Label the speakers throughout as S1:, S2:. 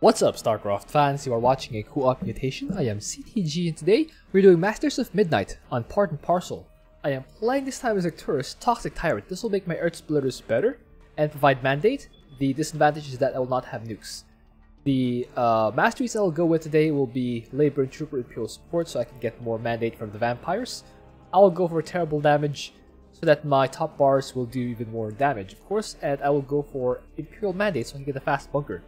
S1: What's up, Starcraft fans? You are watching a co-op Mutation. I am CTG, and today we're doing Masters of Midnight on Part and Parcel. I am playing this time as a tourist, Toxic Tyrant. This will make my Earth Splitters better and provide Mandate. The disadvantage is that I will not have nukes. The masteries I will go with today will be Labor and Trooper Imperial Support, so I can get more Mandate from the Vampires. I will go for terrible damage, so that my top bars will do even more damage, of course, and I will go for Imperial Mandate so I can get a fast bunker.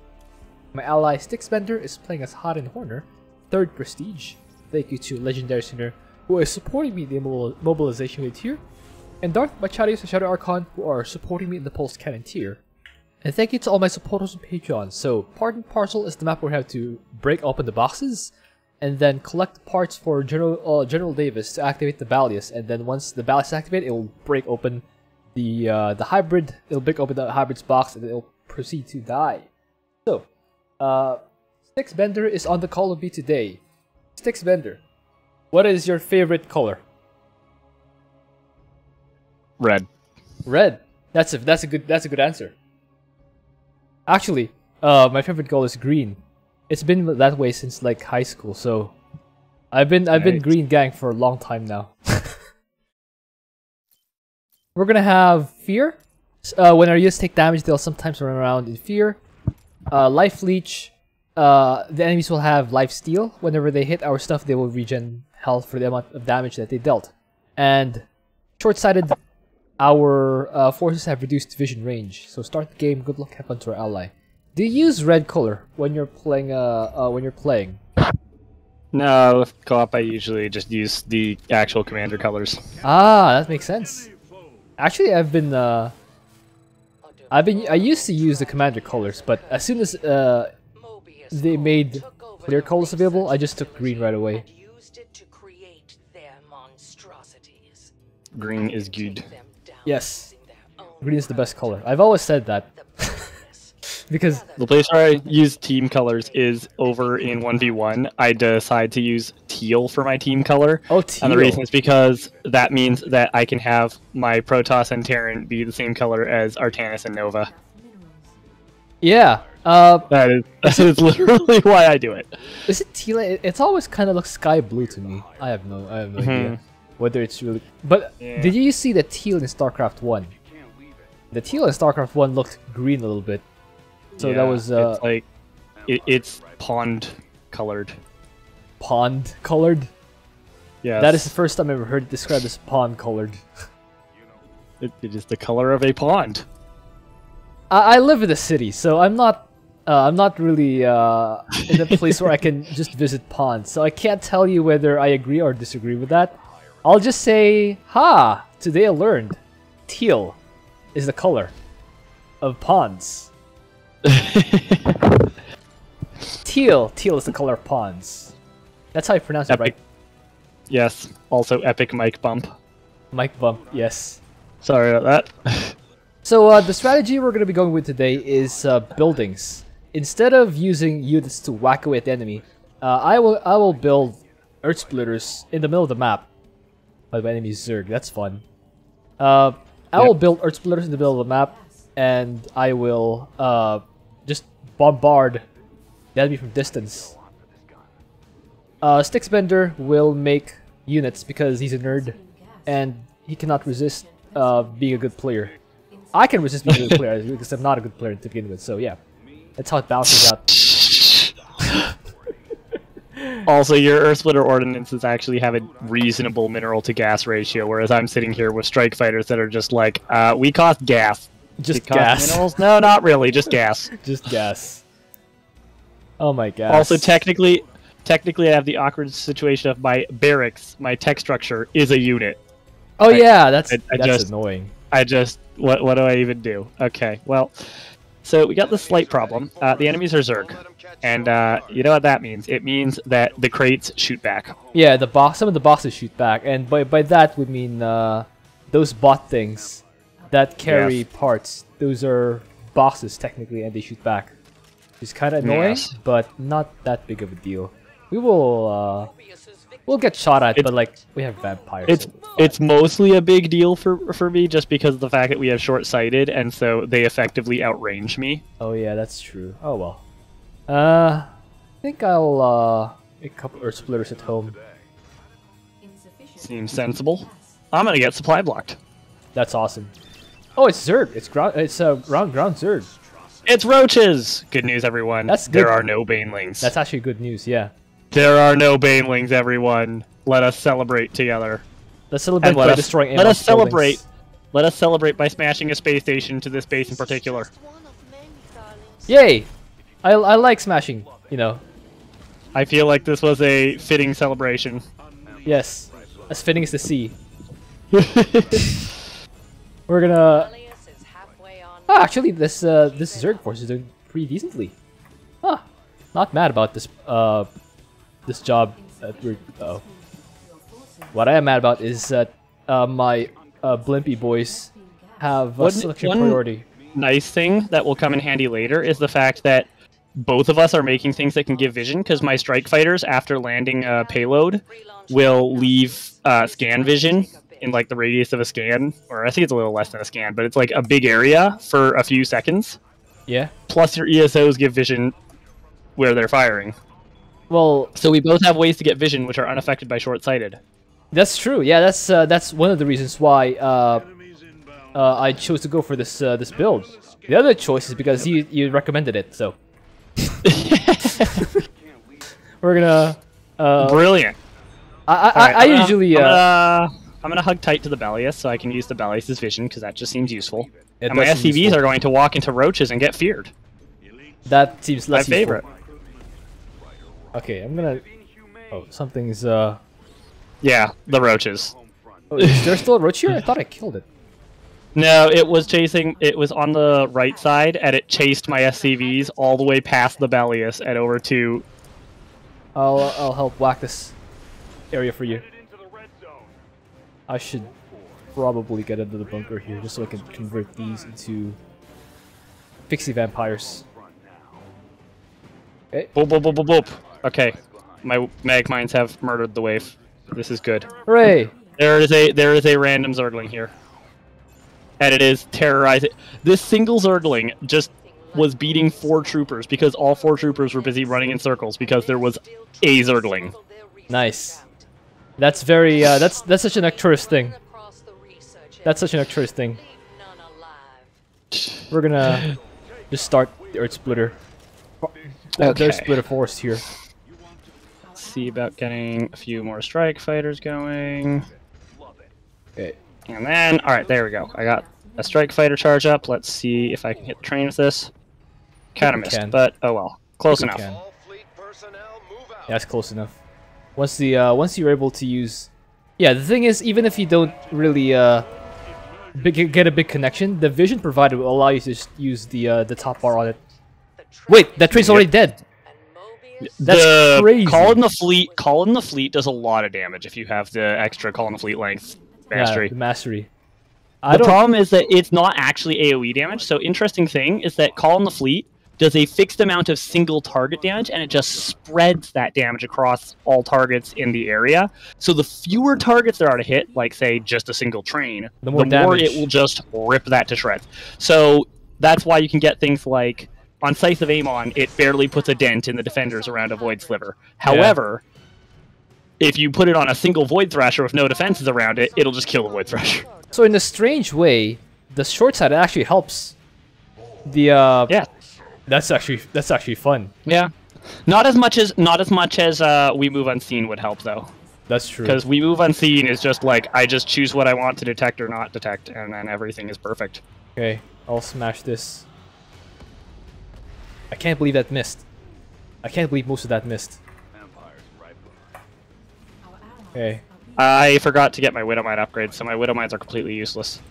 S1: My ally Sticksbender is playing as Hot and Horner, 3rd Prestige. Thank you to Legendary Sinner, who is supporting me in the Mobilization Unit tier, and Darth Machadios and Shadow Archon, who are supporting me in the Pulse Cannon tier. And thank you to all my supporters on Patreon. So, Part and Parcel is the map where we have to break open the boxes, and then collect parts for General Davis to activate the Balius, and then once the Balius is activated, it will break open the hybrid. It'll break open the hybrid's box, and it'll proceed to die. So, Sticksbender is on the call with me today. Sticksbender, what is your favorite color?
S2: Red.
S1: Red. That's a good answer. Actually, my favorite color is green. It's been that way since like high school, so I've been Green Gang for a long time now. We're gonna have Fear. When our units take damage, they'll sometimes run around in Fear. Life Leech. The enemies will have Life Steal. Whenever they hit our stuff, they will regen health for the amount of damage that they dealt. And Shortsighted. Our forces have reduced vision range. So start the game. Good luck, have fun to our ally. Do you use red color when you're playing?
S2: No, co-op I usually just use the actual commander colors.
S1: Ah, that makes sense. Actually, I used to use the commander colors, but as soon as they made clear colors available, I just took green right away.
S2: Green is good.
S1: Yes, green is the best color. I've always said that. Because
S2: the place where I use team colors is over in 1v1. I decide to use teal for my team color.
S1: Oh, teal.
S2: And the reason is because that means that I can have my Protoss and Terran be the same color as Artanis and Nova.
S1: Yeah.
S2: That is literally why I do it.
S1: Is it teal? It's always kind of looks sky blue to me. I have no idea whether it's really. But yeah. Did you see the teal in StarCraft 1? The teal in StarCraft 1 looked green a little bit. So yeah, that was
S2: it's like it's pond colored.
S1: Pond colored?
S2: Yeah.
S1: That is the first time I ever heard it described as pond colored.
S2: It is the color of a pond.
S1: I live in the city, so I'm not really in a place where I can just visit ponds. So I can't tell you whether I agree or disagree with that. I'll just say, ha! Today I learned teal is the color of ponds. Teal is the color of ponds. That's how you pronounce it, right?
S2: Yes. Also, epic mic bump.
S1: Mic bump. Yes.
S2: Sorry about that.
S1: So the strategy we're going to be going with today is buildings. Instead of using units to whack away at the enemy, I will build Earth Splitters in the middle of the map. By my enemy Zerg. That's fun. I will build Earth Splitters in the middle of the map, and I will just bombard the enemy from distance. Sticksbender will make units because he's a nerd, and he cannot resist being a good player. I can resist being a good player because I'm not a good player to begin with, so yeah. That's how it balances out.
S2: Also, your Earth Splitter ordinances actually have a reasonable mineral to gas ratio, whereas I'm sitting here with strike fighters that are just like, we cost gas.
S1: Just gas.
S2: Minerals? No, not really, just gas.
S1: Just gas. Oh my god.
S2: Also, technically I have the awkward situation of my barracks, my tech structure, is a unit.
S1: Oh yeah, that's annoying.
S2: What do I even do? Okay, well, so we got this slight problem. The enemies are Zerg, and you know what that means? It means that the crates shoot back.
S1: Yeah, some of the bosses shoot back, and by that we mean those bot things that carry parts. Those are boxes technically, and they shoot back. It's kind of annoying, but not that big of a deal. We will we'll get shot at, but like we have vampires.
S2: It's mostly a big deal for me just because of the fact that we have Shortsighted, and so they effectively outrange me.
S1: Oh yeah, that's true. Oh well. I think I'll make a couple Earth Splitters at home.
S2: Seems sensible. I'm gonna get supply blocked.
S1: That's awesome. Oh, it's Zerg. It's ground. It's ground Zerg.
S2: It's roaches! Good news, everyone.
S1: That's good.
S2: There are no banelings.
S1: That's actually good news. Yeah.
S2: There are no banelings, everyone. Let us celebrate together.
S1: Let's celebrate by destroying.
S2: Let us celebrate. Let us celebrate by smashing a space station to this base in particular.
S1: Yay! I like smashing. You know.
S2: I feel like this was a fitting celebration.
S1: Yes, as fitting as the sea. We're gonna. Oh, actually, this Zerg force is doing pretty decently. Huh. Not mad about this this job that we're. What I am mad about is that my Blimpy boys have selection priority.
S2: Nice thing that will come in handy later is the fact that both of us are making things that can give vision, because my strike fighters, after landing a payload, will leave scan vision in like the radius of a scan, or I think it's a little less than a scan, but it's like a big area for a few seconds.
S1: Yeah.
S2: Plus your ESOs give vision where they're firing.
S1: Well,
S2: so we both have ways to get vision which are unaffected by short-sighted.
S1: That's true. Yeah, that's one of the reasons why I chose to go for this this build. The other choice is because you recommended it, so. We're gonna.
S2: Brilliant.
S1: I usually.
S2: I'm gonna hug tight to the Belius so I can use the Belius' vision, because that just seems useful. And my SCVs are going to walk into roaches and get feared.
S1: That seems less
S2: my favorite.
S1: Useful. Okay, I'm gonna. Oh, something's.
S2: Yeah, the roaches.
S1: Oh, is there still a roach here? I thought I killed it.
S2: No, it was chasing. It was on the right side, and it chased my SCVs all the way past the Belius and over to.
S1: I'll help whack this area for you. I should probably get into the bunker here just so I can convert these into pixie vampires. Okay.
S2: Boop, boop, boop, boop, boop. Okay, my mag mines have murdered the wave. This is good.
S1: Hooray!
S2: There is a random Zergling here, and it is terrorizing. This single Zergling just was beating 4 troopers because all 4 troopers were busy running in circles because there was a Zergling.
S1: Nice. That's very that's such an Arcturus thing. That's such an Arcturus thing. We're gonna just start the Earth Splitter.
S2: Okay.
S1: There's Splitter Forest here.
S2: Let's see about getting a few more strike fighters going.
S1: Okay.
S2: And then, alright, there we go. I got a strike fighter charge up. Let's see if I can hit the train with this. Kinda missed, but oh well. Close enough.
S1: Yeah, it's close enough. Once you're able to use, yeah. The thing is, even if you don't really get a big connection, the vision provided will allow you to just use the top bar on it. Wait, that train's already dead. That's crazy.
S2: Call in the fleet does a lot of damage if you have the extra call in the fleet length mastery.
S1: Yeah, the mastery.
S2: The problem is that it's not actually AoE damage. So interesting thing is that call in the fleet does a fixed amount of single target damage, and it just spreads that damage across all targets in the area. So the fewer targets there are to hit, like say just a single train, the more it will just rip that to shreds. So that's why you can get things like on Scythe of Amon, it barely puts a dent in the defenders around a Void Sliver. However, if you put it on a single Void Thrasher with no defenses around it, it'll just kill the Void Thrasher.
S1: So in a strange way, the short side actually helps. The
S2: yeah.
S1: That's actually fun.
S2: Yeah, not as much as We Move Unseen would help though.
S1: That's true.
S2: Because We Move Unseen is just like I just choose what I want to detect or not detect, and then everything is perfect.
S1: Okay, I'll smash this. I can't believe that missed. I can't believe most of that missed. Okay.
S2: I forgot to get my Widow Mine upgrade, so my Widow Mines are completely useless.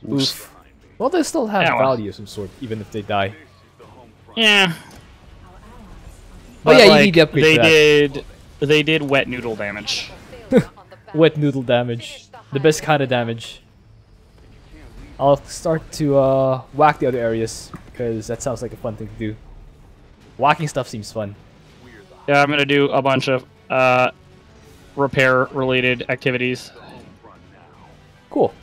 S1: Oof. Well, they still have value of some sort, even if they die.
S2: Yeah.
S1: But yeah, you need the upgrade.
S2: They did wet noodle damage.
S1: Wet noodle damage. The best kind of damage. I'll start to whack the other areas, because that sounds like a fun thing to do. Whacking stuff seems fun.
S2: Yeah, I'm gonna do a bunch of repair-related activities.
S1: Cool.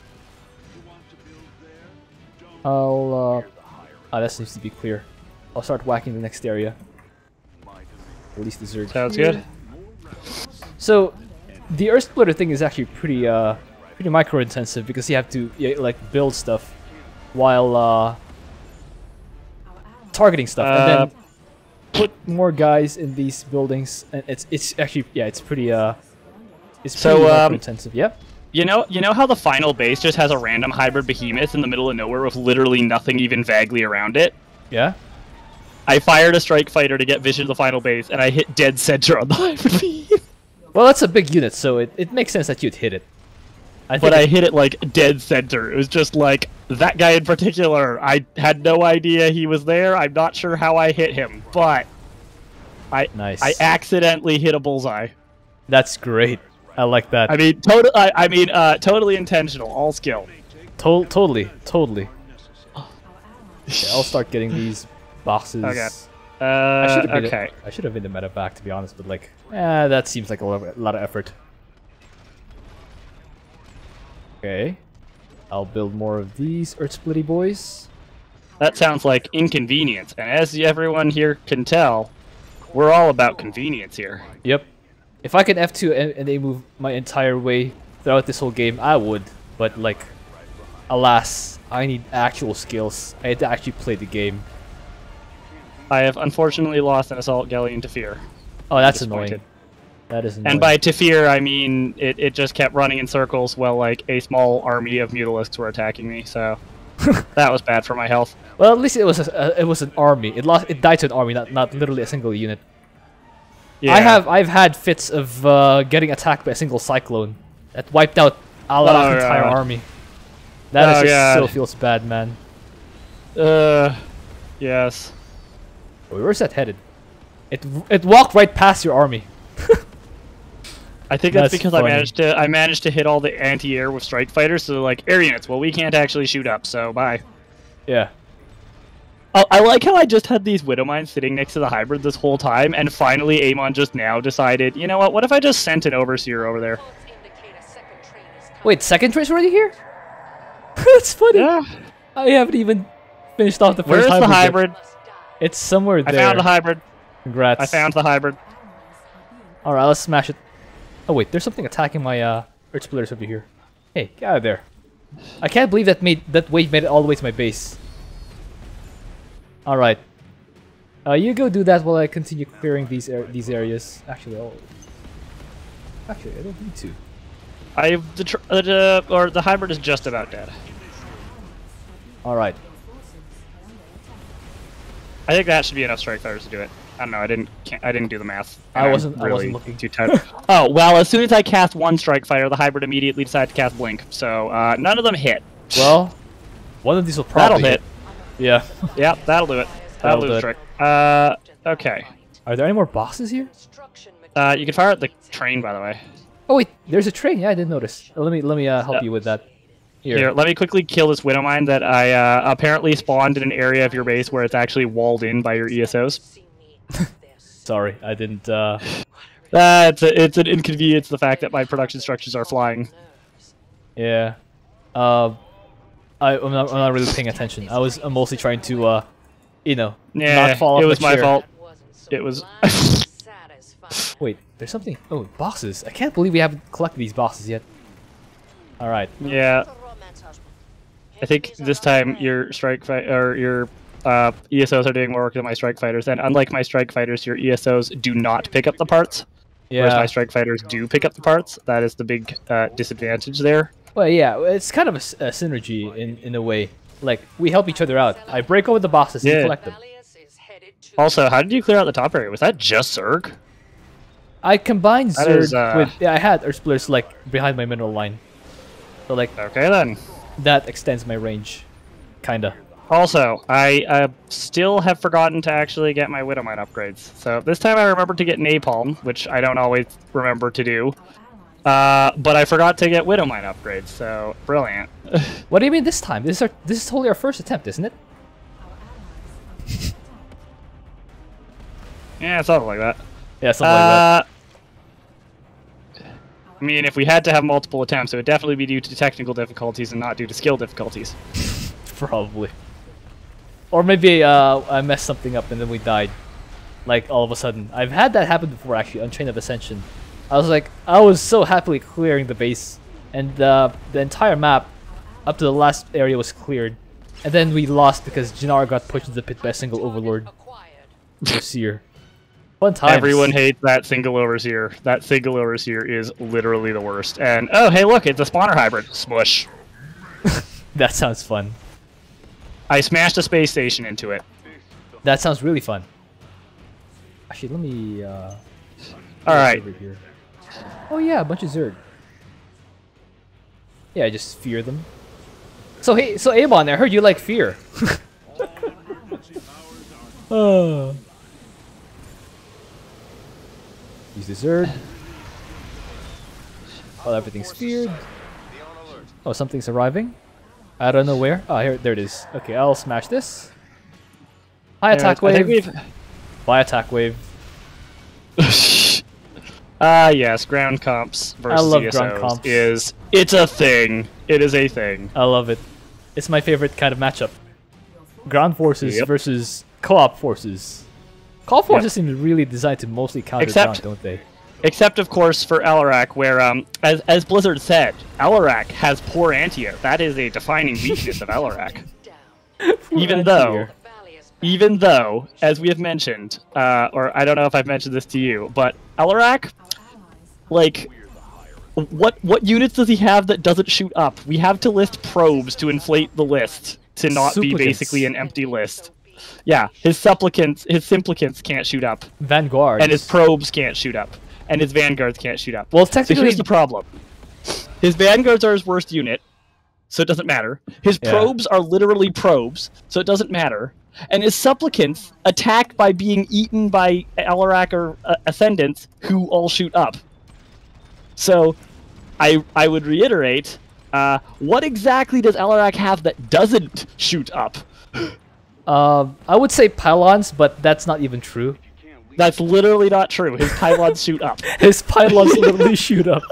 S1: I'll that seems to be clear. I'll start whacking the next area. At least the Zerg.
S2: Sounds
S1: here.
S2: good.
S1: So, the Earth Splitter thing is actually pretty micro intensive because you have to like build stuff while targeting stuff, and then put more guys in these buildings, and it's actually it's pretty micro intensive. Yep.
S2: You know how the final base just has a random hybrid behemoth in the middle of nowhere with literally nothing even vaguely around it?
S1: Yeah.
S2: I fired a strike fighter to get vision of the final base, and I hit dead center on the hybrid behemoth.
S1: Well, that's a big unit, so it makes sense that you'd hit it.
S2: I hit it like dead center. It was just like that guy in particular. I had no idea he was there. I'm not sure how I hit him, but I accidentally hit a bullseye.
S1: That's great. I like that.
S2: I mean, totally intentional, all skill.
S1: Totally. Okay, I'll start getting these boxes.
S2: Okay.
S1: I should have been the meta back, to be honest, but like, that seems like a lot of effort. Okay, I'll build more of these Earth Splitty boys.
S2: That sounds like inconvenience, and as everyone here can tell, we're all about convenience here.
S1: Yep. If I could F2 and they move my entire way throughout this whole game, I would. But like, alas, I need actual skills. I had to actually play the game.
S2: I have unfortunately lost an assault galleon to fear.
S1: Oh, that's annoying. That is annoying.
S2: And by Tafir, I mean it just kept running in circles while like a small army of Mutalisks were attacking me. So that was bad for my health.
S1: Well, at least it was an army. It died to an army, not literally a single unit. Yeah. I've had fits of getting attacked by a single cyclone that wiped out Alarah's entire army. That still feels bad, man.
S2: Yes.
S1: Wait, where's that headed? It walked right past your army.
S2: I think that's because funny. I managed to hit all the anti-air with strike fighters, so they're like, air units, well, we can't actually shoot up, so bye.
S1: Yeah.
S2: I like how I just had these Widow Mines sitting next to the hybrid this whole time, and finally Amon just now decided, you know what if I just sent an Overseer over there?
S1: Wait, second train's already here? That's funny.
S2: Yeah.
S1: I haven't even finished off the first hybrid.
S2: Where's the hybrid?
S1: It's somewhere there.
S2: I found the hybrid.
S1: Congrats.
S2: I found the hybrid.
S1: Alright, let's smash it. Oh wait, there's something attacking my Earth Splitters over here. Hey, get out of there. I can't believe that wave made it all the way to my base. Alright. You go do that while I continue clearing these areas. Actually, I don't need to.
S2: The hybrid is just about dead.
S1: Alright.
S2: I think that should be enough strike fighters to do it. I don't know. I didn't do the math.
S1: I wasn't looking
S2: too tight. Oh well, as soon as I cast one strike fighter, the hybrid immediately decided to cast blink. So none of them hit.
S1: Well, one of these will probably
S2: hit.
S1: Yeah.
S2: Yeah, that'll do it. That'll do the trick. Okay.
S1: Are there any more bosses here?
S2: You can fire at the train, by the way.
S1: Oh wait, there's a train. Yeah, I didn't notice. Let me help you with that.
S2: Here, let me quickly kill this Widow Mine that I apparently spawned in an area of your base where it's actually walled in by your ESOs.
S1: Sorry, I didn't.
S2: It's an inconvenience, the fact that my production structures are flying.
S1: Yeah. I'm not really paying attention. I'm mostly trying to, not fall off.
S2: It was my fault. It was.
S1: Wait, there's something. Oh, boxes! I can't believe we haven't collected these boxes yet. All right.
S2: Yeah. I think this time your strike or your ESOs are doing more work than my strike fighters, and unlike my strike fighters, your ESOs do not pick up the parts. Yeah. Whereas my strike fighters do pick up the parts. That is the big disadvantage there.
S1: Well, yeah, it's kind of a synergy in a way. Like, we help each other out. I break over the bosses and collect them.
S2: Also, how did you clear out the top area? Was that just Zerg?
S1: I combined Zerg with... Yeah, I had Earth Splitters, like, behind my mineral line. So, like...
S2: Okay, then.
S1: That extends my range. Kinda.
S2: Also, I still have forgotten to actually get my Widow Mine upgrades. So, this time I remembered to get Napalm, which I don't always remember to do. But I forgot to get Widow Mine upgrades, so brilliant.
S1: What do you mean this time? This is totally our first attempt, isn't it?
S2: Yeah, something like that.
S1: Yeah, something like that.
S2: I mean, if we had to have multiple attempts, it would definitely be due to technical difficulties and not due to skill difficulties.
S1: Probably. Or maybe I messed something up and then we died. Like all of a sudden. I've had that happen before actually on Train of Ascension. I was so happily clearing the base, and the entire map up to the last area was cleared. And then we lost because Jinara got pushed into the pit by a single overlord. Overseer. Fun times.
S2: Everyone hates that single overseer. That single overseer is literally the worst. And oh, hey, look, it's a spawner hybrid. Smush.
S1: That sounds fun.
S2: I smashed a space station into it.
S1: That sounds really fun. Actually, let me.
S2: All right.
S1: Over here. Oh yeah, a bunch of Zerg. Yeah, I just fear them. So hey, so Amon, I heard you like fear. Use the Zerg. Oh, everything's feared. Oh, something's arriving. I don't know where. Oh, here, there it is. Okay, I'll smash this. High attack wave. High attack wave.
S2: Yes, ground comps versus
S1: I love
S2: CSOs
S1: ground comps.
S2: It's a thing. It is a thing.
S1: I love it. It's my favorite kind of matchup. Ground forces
S2: Yep.
S1: versus co-op forces. Co-op forces seem really designed to mostly counter ground, don't they?
S2: Except, of course, for Alarak, where, as Blizzard said, Alarak has poor anti-air. That is a defining weakness of Alarak. Even though, as we have mentioned, or I don't know if I've mentioned this to you, but Alarak, like, what units does he have that doesn't shoot up? We have to list probes to inflate the list, to not be basically an empty list. Yeah, his supplicants can't shoot up.
S1: Vanguard.
S2: And his probes can't shoot up. And his vanguards can't shoot up.
S1: Well, technically,
S2: so here's the problem. His vanguards are his worst unit, so it doesn't matter. His probes are literally probes, so it doesn't matter. And his supplicants attack by being eaten by Alarak or Ascendants, who all shoot up. So, I would reiterate, what exactly does Alarak have that doesn't shoot up?
S1: I would say pylons, but that's not even true.
S2: That's literally not true. His pylons shoot up.
S1: His pylons literally shoot up.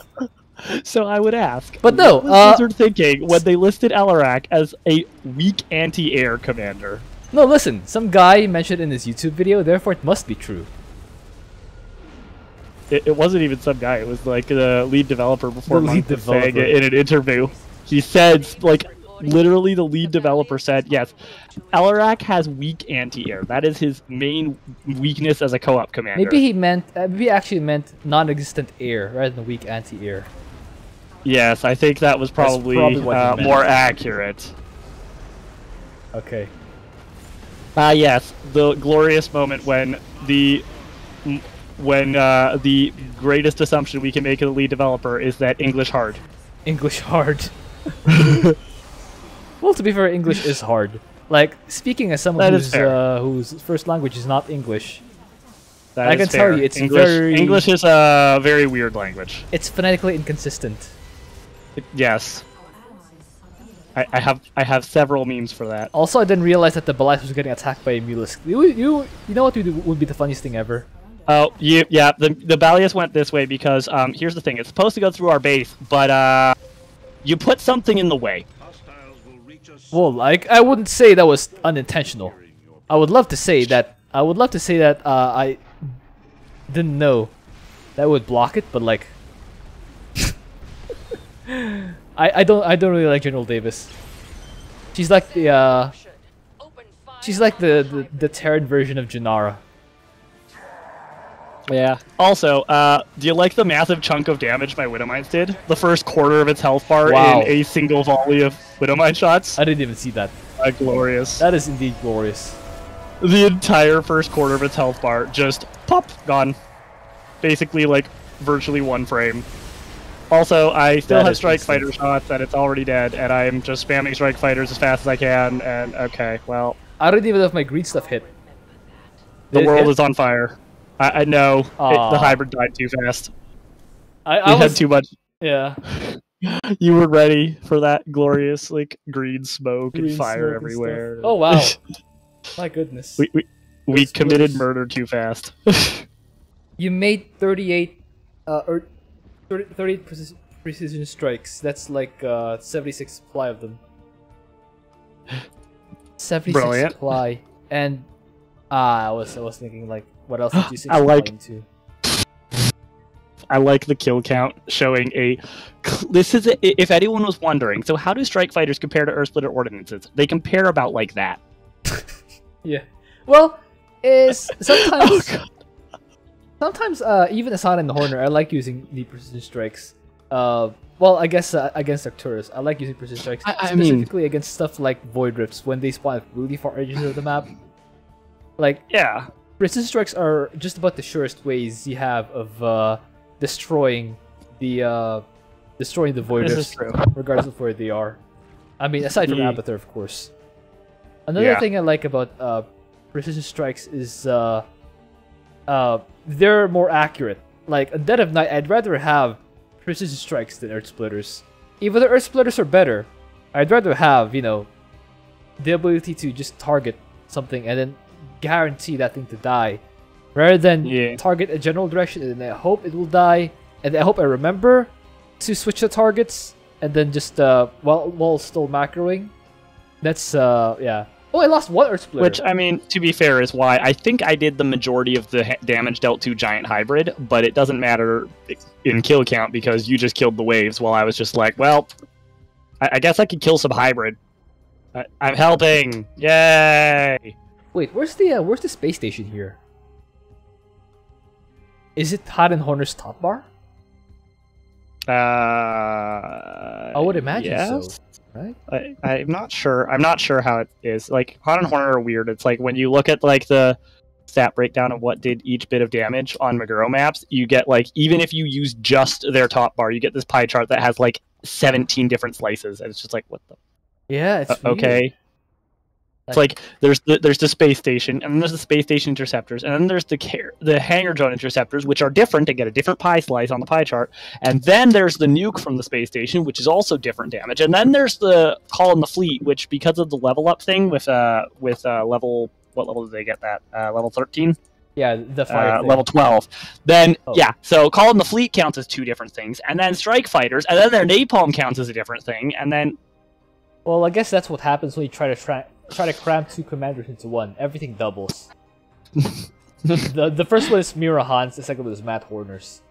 S2: So I would ask,
S1: but no,
S2: what was Blizzard thinking when they listed Alarak as a weak anti-air commander?
S1: No, listen. Some guy mentioned in his YouTube video, therefore it must be true.
S2: It wasn't even some guy. It was like the lead developer before
S1: Monk was saying
S2: it in an interview. He said, like, literally the lead developer said, yes, Alarak has weak anti-air. That is his main weakness as a co-op commander.
S1: Maybe he actually meant non-existent air rather than weak anti-air.
S2: Yes, I think that was probably more accurate.
S1: Okay.
S2: Yes, the glorious moment when the greatest assumption we can make of the lead developer is that English hard.
S1: English hard. Well, to be fair, English is hard. Like, speaking as someone whose first language is not English, I can tell you it's
S2: English is a very weird language.
S1: It's phonetically inconsistent.
S2: Yes. I have several memes for that.
S1: Also, I didn't realize that the Belias was getting attacked by a Mulisk. You know what would be the funniest thing ever?
S2: Oh, yeah, the Balius went this way because, here's the thing, it's supposed to go through our base, but, you put something in the way.
S1: Well, like, I wouldn't say that was unintentional. I would love to say that, I didn't know that would block it, but, like, I don't really like General Davis. She's like the Terran version of Janara.
S2: Yeah. Also, do you like the massive chunk of damage my Widowmines did? The first quarter of its health bar in a single volley of Widowmine shots?
S1: I didn't even see that.
S2: Glorious.
S1: That is indeed glorious.
S2: The entire first quarter of its health bar just pop, gone. Basically, like, virtually one frame. Also, I still have Strike Fighter shots and it's already dead, and I'm just spamming Strike Fighters as fast as I can, and okay, well.
S1: I don't even know if my greed stuff hit.
S2: The world is on fire. I know. The hybrid died too fast. I had too much.
S1: Yeah.
S2: You were ready for that glorious, like, green smoke and fire everywhere.
S1: Oh, wow. My goodness.
S2: We committed murder too fast.
S1: You made 38 precision strikes. That's like 76 supply of them. 76
S2: Brilliant.
S1: supply. And I was thinking like, what else did you say?
S2: I like-
S1: to?
S2: I like the kill count showing a. This is if anyone was wondering. So how do strike fighters compare to Earth Splitter ordinances? They compare about like that.
S1: Yeah. Well, is sometimes
S2: Oh,
S1: sometimes even Asana and the Horner, I like using the precision strikes. Well, I guess against Arcturus, I like using precision strikes
S2: I mean-
S1: specifically against stuff like Void Rifts when they spawn at really far edges of the map. Like
S2: Yeah.
S1: precision strikes are just about the surest ways you have of destroying the Void
S2: This
S1: Rifts,
S2: is true.
S1: regardless of where they are. I mean, aside from
S2: Yeah.
S1: Abathur, of course. Another
S2: Yeah.
S1: thing I like about precision strikes is they're more accurate. Like on Dead of Night, I'd rather have precision strikes than Earth Splitters. Even though Earth Splitters are better, I'd rather have, you know, the ability to just target something and then guarantee that thing to die, rather than
S2: Yeah.
S1: target a general direction and then I hope it will die, and I hope I remember to switch the targets, and then just while still macroing. That's yeah. Oh, I lost one Earth Splitter.
S2: Which, I mean, to be fair, is why I think I did the majority of the damage dealt to Giant Hybrid, but it doesn't matter in kill count because you just killed the waves while I was just like, well, I guess I could kill some Hybrid. I'm helping! Yay!
S1: Wait, where's the space station here? Is it Todd and Horner's top bar? I would imagine so, right?
S2: I'm not sure. I'm not sure how it is. Like, Hot and Horner are weird. It's like when you look at like the stat breakdown of what did each bit of damage on Meguro maps, you get like, even if you use just their top bar, you get this pie chart that has like 17 different slices, and it's just like, what the?
S1: Yeah, it's weird.
S2: Okay. It's like there's the space station, and then there's the space station interceptors, and then there's the hangar drone interceptors, which are different and get a different pie slice on the pie chart, and then there's the nuke from the space station, which is also different damage, and then there's the call in the fleet, which because of the level up thing with level, what level did they get that level 13?
S1: Yeah, the fire thing.
S2: Level 12. Then
S1: Oh.
S2: yeah, so call in the fleet counts as two different things, and then strike fighters, and then their napalm counts as a different thing, and then
S1: Well, I guess that's what happens when you try to cram two commanders into one. Everything doubles. the first one is Mira Hans, the second one is Matt Horner's.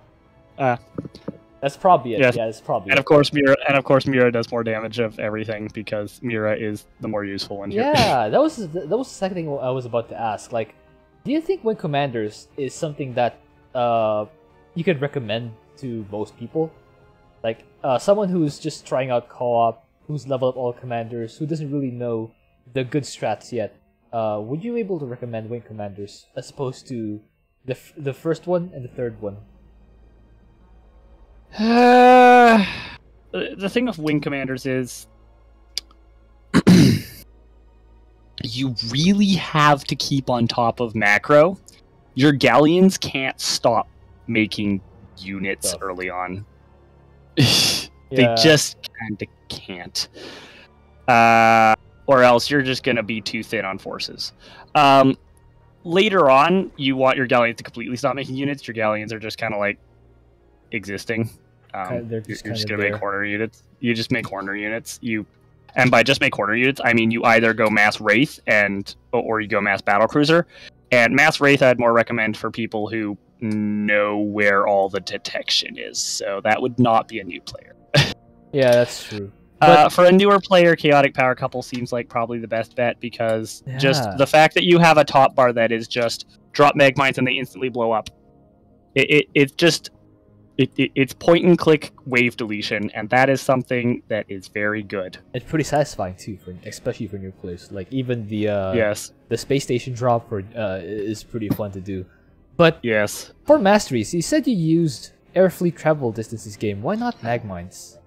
S1: That's probably it.
S2: Yes.
S1: Yeah, that's probably
S2: and
S1: it.
S2: of course Mira does more damage of everything because Mira is the more useful one here.
S1: Yeah, that was the second thing I was about to ask. Like, do you think Wing Commanders is something that you could recommend to most people? Like, someone who's just trying out co-op, who's leveled up all commanders, who doesn't really know the good strats yet. Would you be able to recommend Wing Commanders as opposed to the first one and the third one?
S2: The thing with Wing Commanders is you really have to keep on top of macro. Your galleons can't stop making units
S1: Stuff.
S2: early on.
S1: Yeah.
S2: They just kind of can't. Or else you're just going to be too thin on forces. Later on, you want your galleons to completely stop making units. Your galleons are just kind of like existing.
S1: They're
S2: You're
S1: just
S2: just
S1: kinda
S2: going to make
S1: there.
S2: corner units. You just make corner units. And by just make corner units, I mean you either go mass Wraith or you go mass Battlecruiser. And mass Wraith I'd more recommend for people who know where all the detection is. So that would not be a new player.
S1: Yeah, that's true. But
S2: For a newer player, Chaotic Power Couple seems like probably the best bet because just
S1: Yeah.
S2: the fact that you have a top bar that is just drop Magmines and they instantly blow up. It's point and click wave deletion, and that is something that is very good.
S1: it's pretty satisfying too, especially for new players. Like even the
S2: Yes,
S1: the space station drop is pretty fun to do. But
S2: yes.
S1: for masteries, you said you used Airfleet travel distance this game. Why not Magmines?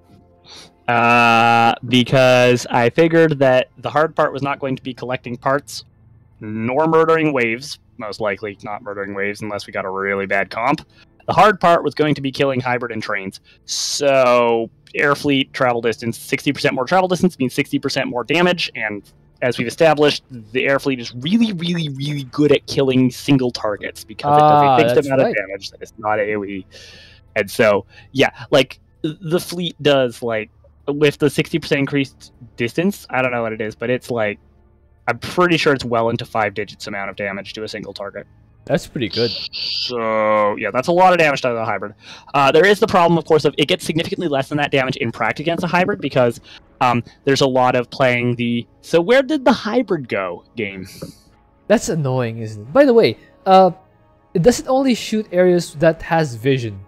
S2: Because I figured that the hard part was not going to be collecting parts, nor murdering waves. Most likely not murdering waves unless we got a really bad comp. The hard part was going to be killing hybrid and trains. So Airfleet travel distance, 60% more travel distance means 60% more damage, and as we've established, the Airfleet is really, really, really good at killing single targets because it does a fixed
S1: that's
S2: amount
S1: right.
S2: of damage that is not AoE. And so, yeah, like the fleet does like with the 60% increased distance. I don't know what it is, but it's like I'm pretty sure it's well into 5 digits amount of damage to a single target.
S1: That's pretty good.
S2: So, yeah, that's a lot of damage to the hybrid. There is the problem, of course, of it gets significantly less than that damage in practice against a hybrid because there's a lot of playing the "so where did the hybrid go" game.
S1: That's annoying, isn't it? By the way, it doesn't only shoot areas that has vision.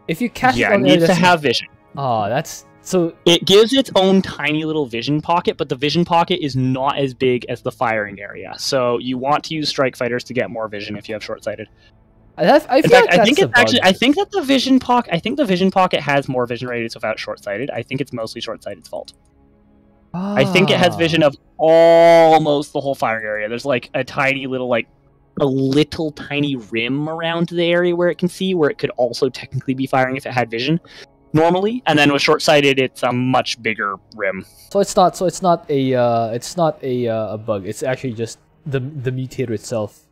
S1: If you catch
S2: Yeah,
S1: it
S2: it
S1: on
S2: needs to have vision.
S1: Oh, that's... So
S2: it gives its own tiny little vision pocket, but the vision pocket is not as big as the firing area. So you want to use strike fighters to get more vision if you have short-sighted.
S1: I think
S2: that the vision pocket. I think the vision pocket has more vision radius without short-sighted. I think it's mostly short-sighted's fault. I think it has vision of almost the whole firing area. There's like a tiny little a little tiny rim around the area where it can see, where it could also technically be firing if it had vision normally, and then with short-sighted it's a much bigger rim.
S1: So it's not a bug. It's actually just the mutator itself.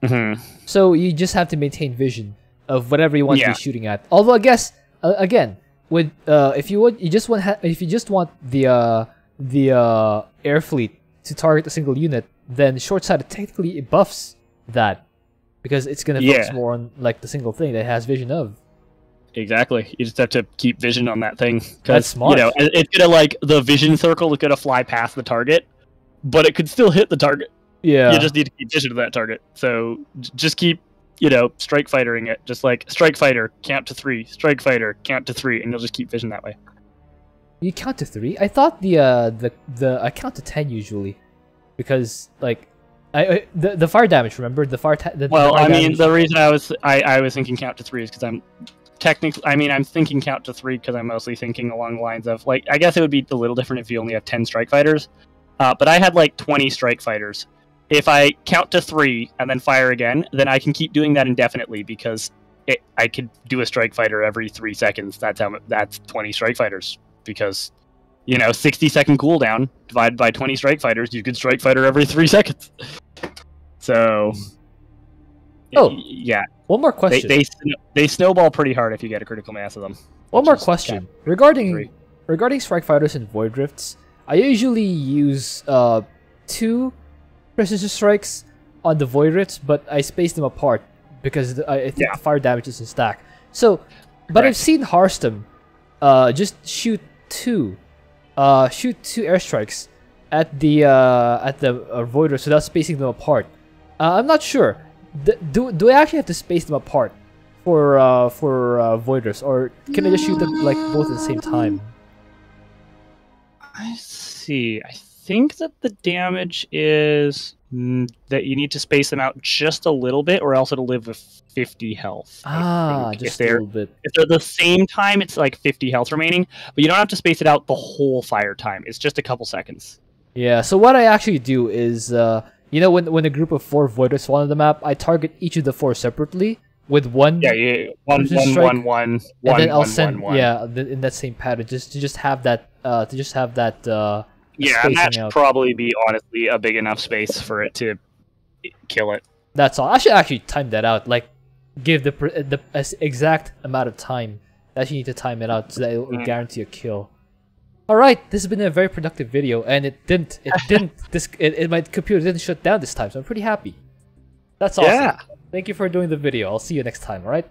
S2: Mm-hmm.
S1: So you just have to maintain vision of whatever you want to be shooting at. Although I guess again, with if you just want the air fleet to target a single unit, then short-sighted technically buffs that because it's gonna focus more on like the single thing that has vision of.
S2: Exactly. You just have to keep vision on that thing.
S1: That's smart.
S2: You know, it's gonna the vision circle is gonna fly past the target, but it could still hit the target.
S1: Yeah.
S2: You just need to keep vision of that target. So just keep, strike fightering it. Just like strike fighter, count to 3. Strike fighter, count to 3, and you'll just keep vision that way.
S1: You count to 3? I thought I count to 10 usually, because like the fire damage. Remember the fire.
S2: The reason I was thinking count to 3 is because I'm thinking count to 3 because I'm mostly thinking along the lines of I guess it would be a little different if you only have 10 strike fighters, but I had 20 strike fighters. If I count to 3 and then fire again, then I can keep doing that indefinitely because I could do a strike fighter every 3 seconds. That's 20 strike fighters because 60-second cooldown divided by 20 strike fighters, you could strike fighter every 3 seconds. So yeah.
S1: One more question.
S2: They snowball pretty hard if you get a critical mass of them.
S1: One more question regarding strike fighters and void drifts. I usually use 2 precision strikes on the void drifts, but I space them apart because I think the fire damage is a stack. So, but I've seen Hearthstone just shoot 2 airstrikes at the void drifts without spacing them apart. I'm not sure. Do I actually have to space them apart for void drifts, or can I just shoot them both at the same time?
S2: I see. I think that the damage is that you need to space them out just a little bit, or else it'll live with 50 health.
S1: Just a little bit.
S2: If they're the same time, it's 50 health remaining, but you don't have to space it out the whole fire time. It's just a couple seconds.
S1: Yeah. So what I actually do is, when a group of 4 voiders spawn on the map, I target each of the 4 separately with one.
S2: One,
S1: and then I'll send in that same pattern to have that.
S2: And that should probably be honestly a big enough space for it to kill it.
S1: That's all. I should actually time that out. Give the exact amount of time that you need to time it out so that it will guarantee a kill. All right, this has been a very productive video, and my computer didn't shut down this time, so I'm pretty happy. That's awesome. Yeah. Thank you for doing the video. I'll see you next time. All right.